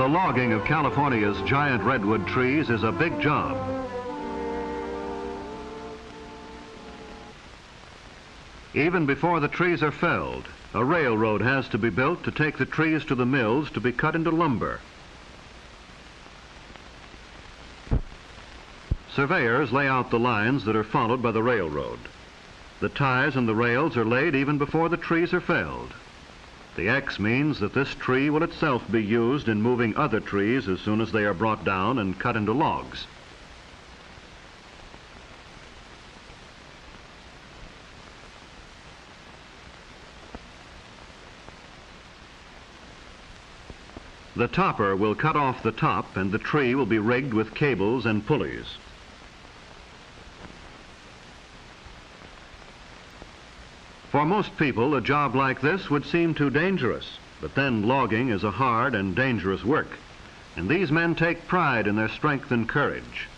The logging of California's giant redwood trees is a big job. Even before the trees are felled, a railroad has to be built to take the trees to the mills to be cut into lumber. Surveyors lay out the lines that are followed by the railroad. The ties and the rails are laid even before the trees are felled. The X means that this tree will itself be used in moving other trees as soon as they are brought down and cut into logs. The topper will cut off the top and the tree will be rigged with cables and pulleys. For most people, a job like this would seem too dangerous, but then logging is a hard and dangerous work, and these men take pride in their strength and courage.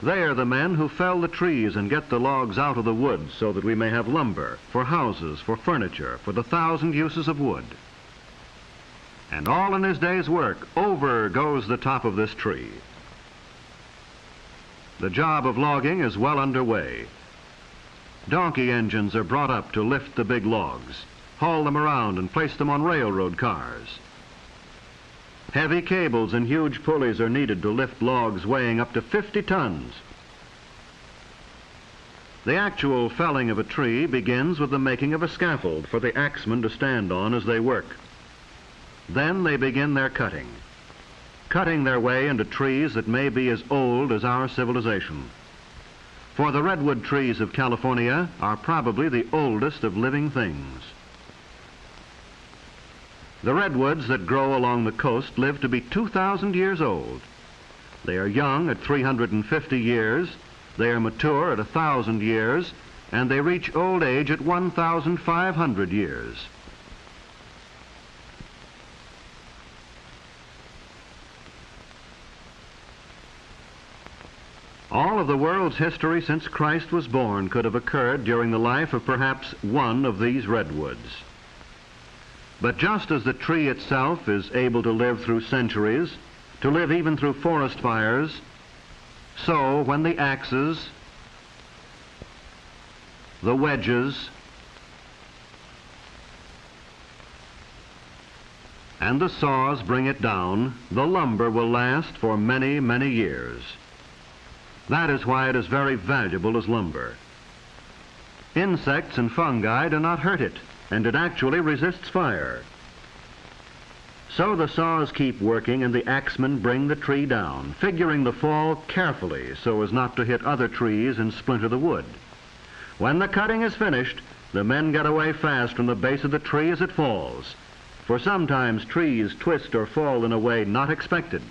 They are the men who fell the trees and get the logs out of the woods so that we may have lumber, for houses, for furniture, for the 1,000 uses of wood. And all in his day's work, over goes the top of this tree. The job of logging is well underway. Donkey engines are brought up to lift the big logs, haul them around and place them on railroad cars. Heavy cables and huge pulleys are needed to lift logs weighing up to 50 tons. The actual felling of a tree begins with the making of a scaffold for the axemen to stand on as they work. Then they begin their cutting their way into trees that may be as old as our civilization. For the redwood trees of California are probably the oldest of living things. The redwoods that grow along the coast live to be 2,000 years old. They are young at 350 years, they are mature at 1,000 years, and they reach old age at 1,500 years. All of the world's history since Christ was born could have occurred during the life of perhaps one of these redwoods. But just as the tree itself is able to live through centuries, to live even through forest fires, so when the axes, the wedges, and the saws bring it down, the lumber will last for many, many years. That is why it is very valuable as lumber. Insects and fungi do not hurt it, and it actually resists fire. So the saws keep working and the axemen bring the tree down, figuring the fall carefully so as not to hit other trees and splinter the wood. When the cutting is finished, the men get away fast from the base of the tree as it falls, for sometimes trees twist or fall in a way not expected.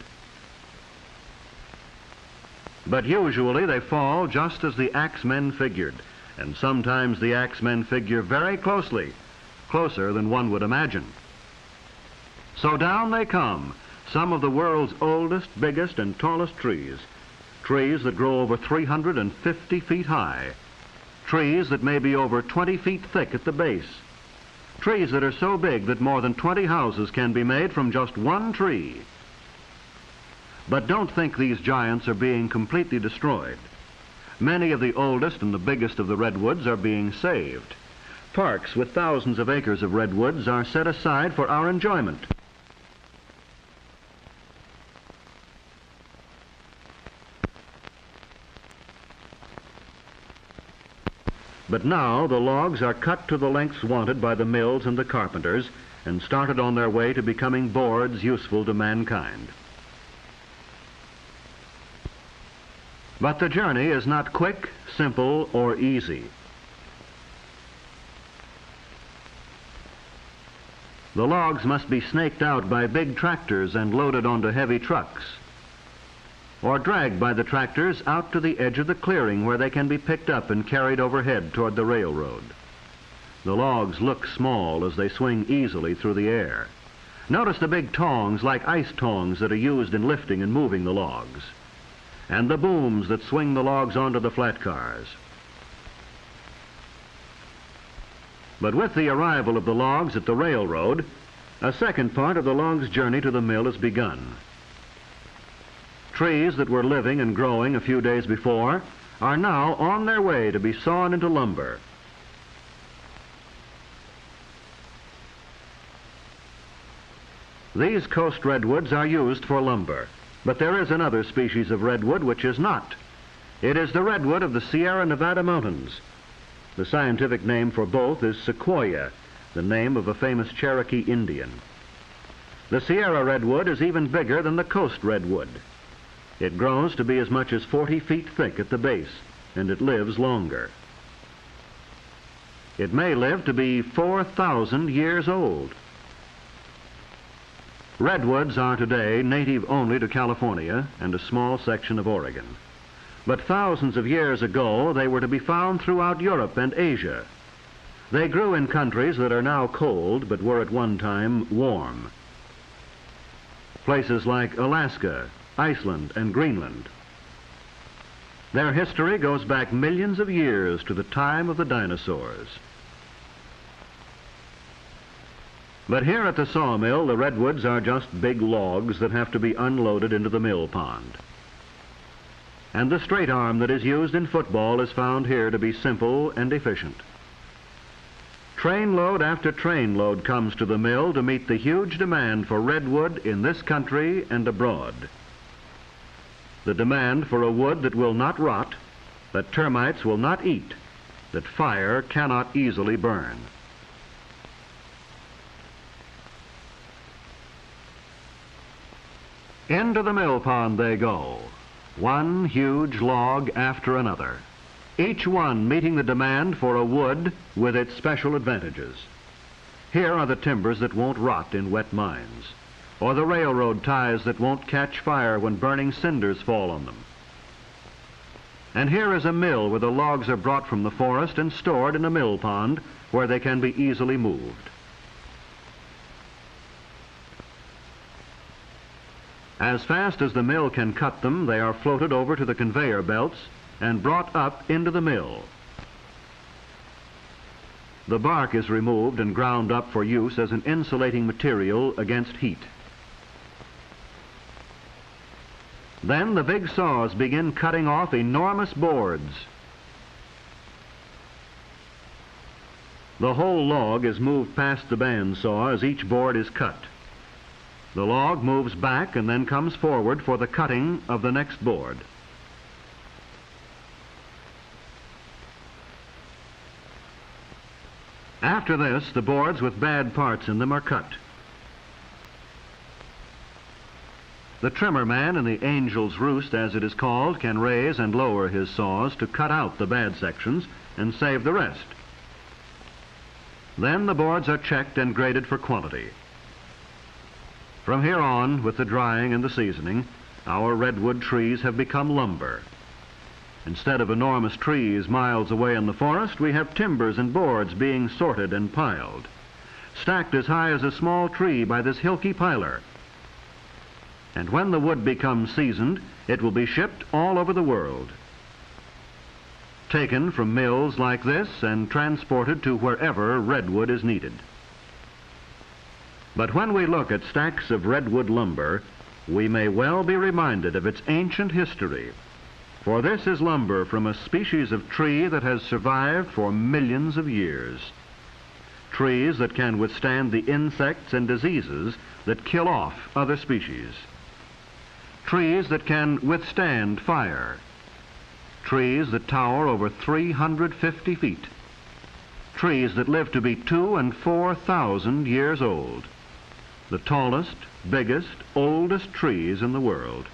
But usually they fall just as the axemen figured, and sometimes the axemen figure very closely, closer than one would imagine. So down they come, some of the world's oldest, biggest, and tallest trees, trees that grow over 350 feet high, trees that may be over 20 feet thick at the base, trees that are so big that more than 20 houses can be made from just one tree. But don't think these giants are being completely destroyed. Many of the oldest and the biggest of the redwoods are being saved. Parks with thousands of acres of redwoods are set aside for our enjoyment. But now the logs are cut to the lengths wanted by the mills and the carpenters and started on their way to becoming boards useful to mankind. But the journey is not quick, simple, or easy. The logs must be snaked out by big tractors and loaded onto heavy trucks, or dragged by the tractors out to the edge of the clearing where they can be picked up and carried overhead toward the railroad. The logs look small as they swing easily through the air. Notice the big tongs like ice tongs that are used in lifting and moving the logs, and the booms that swing the logs onto the flat cars. But with the arrival of the logs at the railroad, A second part of the log's journey to the mill has begun. Trees that were living and growing a few days before are now on their way to be sawn into lumber. These coast redwoods are used for lumber, but there is another species of redwood which is not. It is the redwood of the Sierra Nevada mountains. The scientific name for both is sequoia, the name of a famous Cherokee Indian. The Sierra redwood is even bigger than the coast redwood. It grows to be as much as 40 feet thick at the base, and it lives longer. It may live to be 4,000 years old. Redwoods are today native only to California and a small section of Oregon. But thousands of years ago, they were to be found throughout Europe and Asia. They grew in countries that are now cold, but were at one time warm. Places like Alaska, Iceland, and Greenland. Their history goes back millions of years to the time of the dinosaurs. But here at the sawmill, the redwoods are just big logs that have to be unloaded into the mill pond. And the straight arm that is used in football is found here to be simple and efficient. Trainload after trainload comes to the mill to meet the huge demand for redwood in this country and abroad. The demand for a wood that will not rot, that termites will not eat, that fire cannot easily burn. Into the mill pond they go, one huge log after another, each one meeting the demand for a wood with its special advantages. Here are the timbers that won't rot in wet mines, or the railroad ties that won't catch fire when burning cinders fall on them. And here is a mill where the logs are brought from the forest and stored in a mill pond where they can be easily moved. As fast as the mill can cut them, they are floated over to the conveyor belts and brought up into the mill. The bark is removed and ground up for use as an insulating material against heat. Then the big saws begin cutting off enormous boards. The whole log is moved past the bandsaw as each board is cut. The log moves back and then comes forward for the cutting of the next board. After this, the boards with bad parts in them are cut. The trimmer man in the angel's roost, as it is called, can raise and lower his saws to cut out the bad sections and save the rest. Then the boards are checked and graded for quality. From here on, with the drying and the seasoning, our redwood trees have become lumber. Instead of enormous trees miles away in the forest, we have timbers and boards being sorted and piled, stacked as high as a small tree by this hilky piler. And when the wood becomes seasoned, it will be shipped all over the world, taken from mills like this and transported to wherever redwood is needed. But when we look at stacks of redwood lumber, we may well be reminded of its ancient history, for this is lumber from a species of tree that has survived for millions of years. Trees that can withstand the insects and diseases that kill off other species. Trees that can withstand fire. Trees that tower over 350 feet. Trees that live to be 2,000 and 4,000 years old. The tallest, biggest, oldest trees in the world.